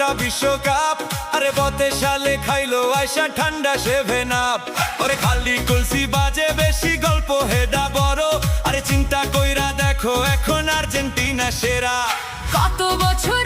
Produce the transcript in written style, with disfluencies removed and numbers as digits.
একটা বিশ্বকাপ। আরে 32 সালে খাইলো আইসা ঠান্ডা 7 আপ। ওরে খালি কলসি বাজে বেশি গল্প হেডা বড়। আরে চিন্তা কইরা দেখো এখন আর্জেন্টিনা সেরা। কত বছর